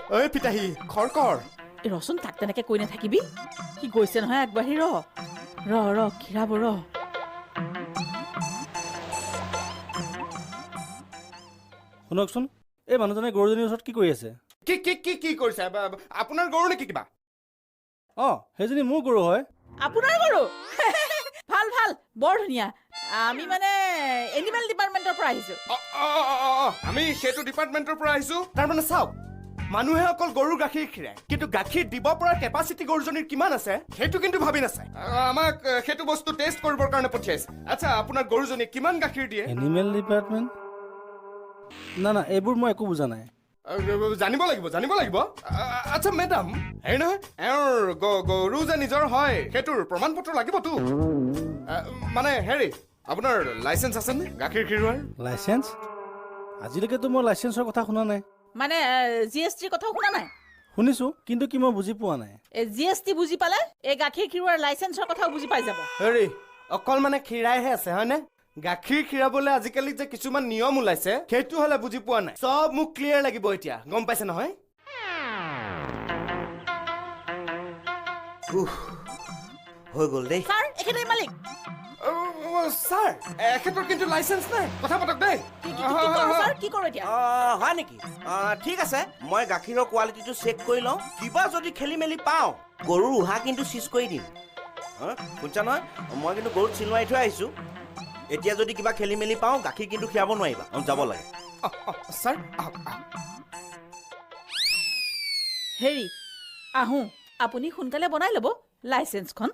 ঐ পিতাহী খৰকৰ ৰচোন তাক তেনেকে কৈ নাথাকিবি সি গৈছে নহয় আগবাঢ়ি ৰ খীৰাব ৰ শুনকচোন এই মানুহজনে গৰুজনীৰ ওচৰত কি কৰি আছে কি কৰিছে আপোনাৰ গৰু নেকি কিবা সেইজনী মোৰ গৰু হয় আপোনাৰ গৰু ভাল বৰ ধুনীয়া আমি মানে এনিমেল ডিপাৰ্টমেণ্টৰ পৰা আহিছো আমি সেইটো ডিপাৰ্টমেণ্টৰ পৰা আহিছো তাৰমানে চাওক মানুহে অকল গৰুৰ গাখীৰ খিৰায় কিন্তু গাখীৰ দিব পৰা কেপাচিটি গৰুজনীৰ কিমান আছে সেইটো কিন্তু ভাবি নাচায় আমাক সেইটো বস্তু টেষ্ট কৰিবৰ কাৰণে পঠিয়াইছে আচ্ছা আপোনাৰ গৰুজনী কিমান গাখীৰ দিয়ে এনিমেল ডিপাৰ্টমেণ্ট না এইবোৰ মই একো বুজা নাই জানিব লাগিব আচ্ছা মেডাম হেৰি নহয় এওঁৰ গৰু যে নিজৰ হয় সেইটোৰ প্ৰমাণ পত্ৰ লাগিবতো মানে হেৰি আপোনাৰ লাইচেঞ্চ আছেনে গাখীৰ খিৰোৱাৰ লাইচেঞ্চ আজিলৈকেতো মই লাইচেঞ্চৰ কথা শুনা নাই মানে জিএছটিৰ কথাও শুনা নাই শুনিছো কিন্তু কি মই বুজি পোৱা নাই এই জিএছটি বুজি পালে এই গাখীৰ খিৰোৱাৰ লাইচেঞ্চৰ কথাও বুজি পাই যাব হেৰি অকল মানে খিৰাইহে আছে হয়নে গাখীৰ খিৰাবলৈ আজিকালি যে কিছুমান নিয়ম ওলাইছে সেইটো হলে বুজি পোৱা নাই চব মোক ক্লিয়াৰ লাগিব এতিয়া গম পাইছে নহয় হৈ গ'ল দেই ছাৰ এখেতেই মালিক ছাৰ এখেতৰ কিন্তু লাইচেঞ্চ নাই কথা পাতক দেই কি কৰো এতিয়া হয় নেকি ঠিক আছে মই গাখীৰৰ কোৱালিটিটো চেক কৰি লওঁ কিবা যদি খেলি মেলি পাওঁ গৰুৰ উহা কিন্তু চিজ কৰি দিম শুনিছা নহয় মই কিন্তু গৰুত চিল মাৰি থৈ আহিছোঁ এতিয়া যদি কিবা খেলি মেলি পাওঁ গাখীৰ কিন্তু খীৰাব নোৱাৰিবা যাব লাগে ছাৰ হেৰি আহোঁ আপুনি সোনকালে বনাই ল'ব লাইচেঞ্চখন